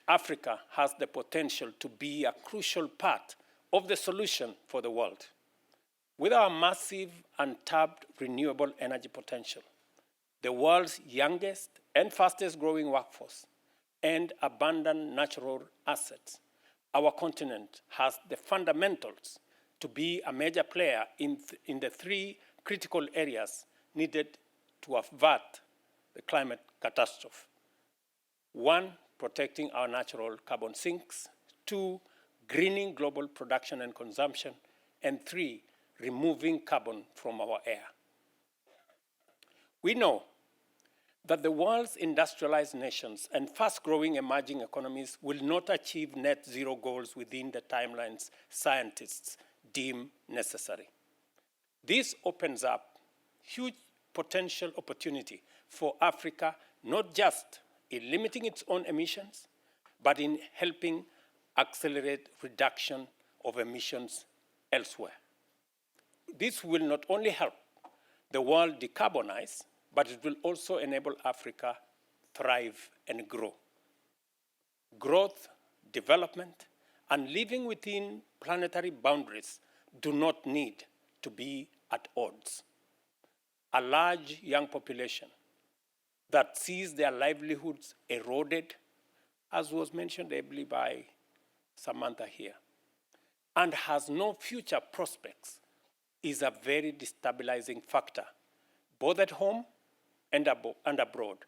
Africa has the potential to be a crucial part of the solution for the world. With our massive untapped renewable energy potential, the world's youngest and fastest growing workforce, and abundant natural assets, our continent has the fundamentals to be a major player in the three critical areas needed to avert the climate catastrophe. 1, protecting our natural carbon sinks. 2, greening global production and consumption. And 3, removing carbon from our air. We know that the world's industrialized nations and fast-growing emerging economies will not achieve net zero goals within the timelines scientists deem necessary. This opens up huge potential opportunity for Africa, not just in limiting its own emissions, but in helping accelerate reduction of emissions elsewhere. This will not only help the world decarbonize, but it will also enable Africa thrive and grow. Growth, development, and living within planetary boundaries do not need to be at odds. A large young population that sees their livelihoods eroded, as was mentioned ably by Samantha here, and has no future prospects, is a very destabilizing factor, both at home and abroad,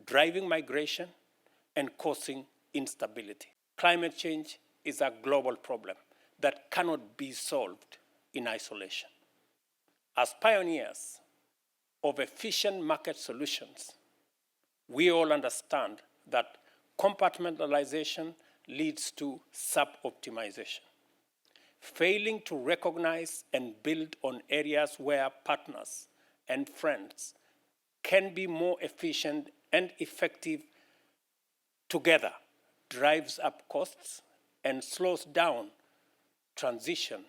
driving migration and causing instability. Climate change is a global problem that cannot be solved in isolation. As pioneers of efficient market solutions, we all understand that compartmentalization leads to sub-optimization. Failing to recognize and build on areas where partners and friends can be more efficient and effective together drives up costs and slows down transition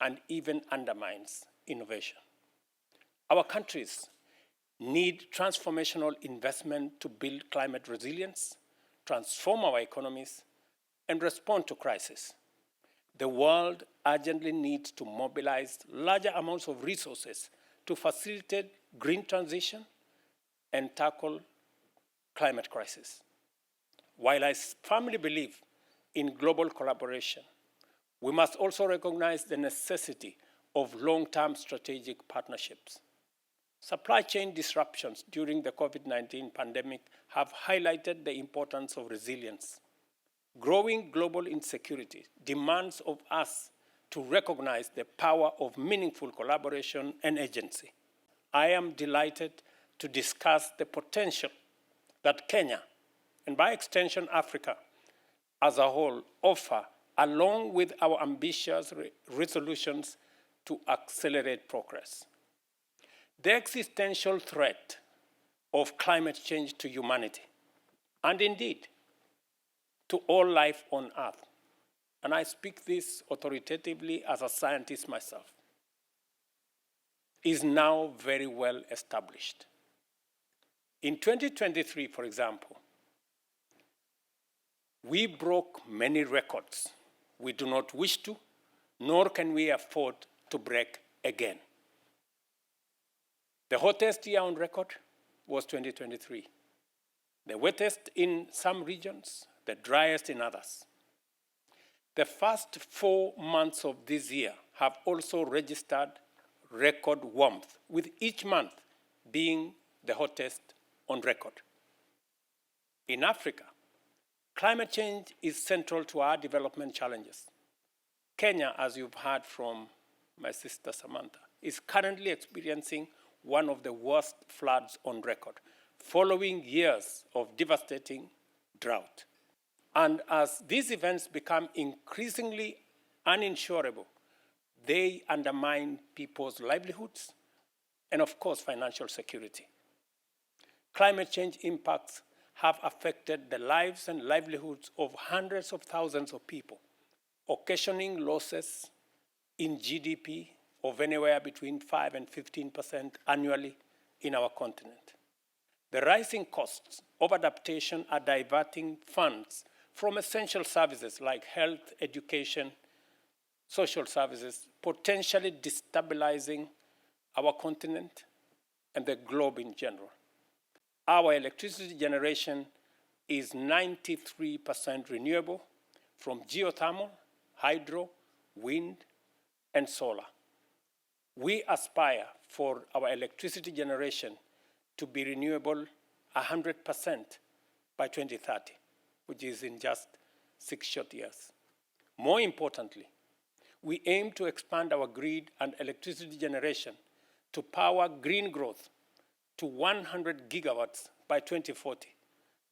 and even undermines innovation. Our countries need transformational investment to build climate resilience, transform our economies, and respond to crisis. The world urgently needs to mobilize larger amounts of resources to facilitate green transition and tackle climate crisis. While I firmly believe in global collaboration, we must also recognize the necessity of long-term strategic partnerships. Supply chain disruptions during the COVID-19 pandemic have highlighted the importance of resilience. Growing global insecurity demands of us to recognize the power of meaningful collaboration and agency. I am delighted to discuss the potential that Kenya, and by extension Africa as a whole, offer, along with our ambitious resolutions to accelerate progress. The existential threat of climate change to humanity, and indeed to all life on Earth, and I speak this authoritatively as a scientist myself, is now very well established. In 2023, for example, we broke many records we do not wish to, nor can we afford to break again. The hottest year on record was 2023. The wettest in some regions, the driest in others. The first 4 months of this year have also registered record warmth, with each month being the hottest on record. In Africa, climate change is central to our development challenges. Kenya, as you've heard from my sister Samantha, is currently experiencing one of the worst floods on record, following years of devastating drought. And as these events become increasingly uninsurable, they undermine people's livelihoods and, of course, financial security. Climate change impacts have affected the lives and livelihoods of hundreds of thousands of people, occasioning losses in GDP of anywhere between 5 and 15% annually in our continent. The rising costs of adaptation are diverting funds from essential services like health, education, social services, potentially destabilizing our continent and the globe in general. Our electricity generation is 93% renewable from geothermal, hydro, wind, and solar. We aspire for our electricity generation to be renewable 100% by 2030, which is in just 6 short years. More importantly, we aim to expand our grid and electricity generation to power green growth to 100 gigawatts by 2040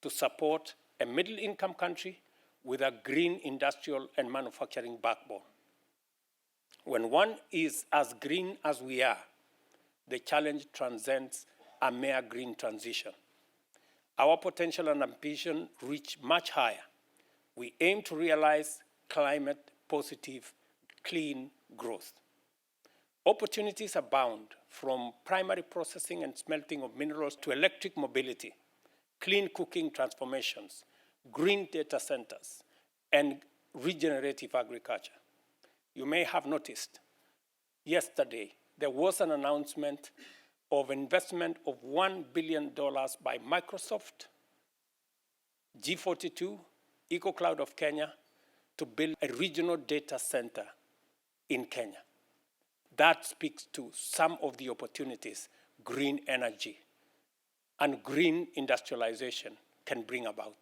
to support a middle-income country with a green industrial and manufacturing backbone. When one is as green as we are, the challenge transcends a mere green transition. Our potential and ambition reach much higher. We aim to realize climate-positive, clean growth. Opportunities abound, from primary processing and smelting of minerals to electric mobility, clean cooking transformations, green data centers, and regenerative agriculture. You may have noticed yesterday there was an announcement of investment of $1 billion by Microsoft, G42, EcoCloud of Kenya, to build a regional data center in Kenya. That speaks to some of the opportunities green energy and green industrialization can bring about.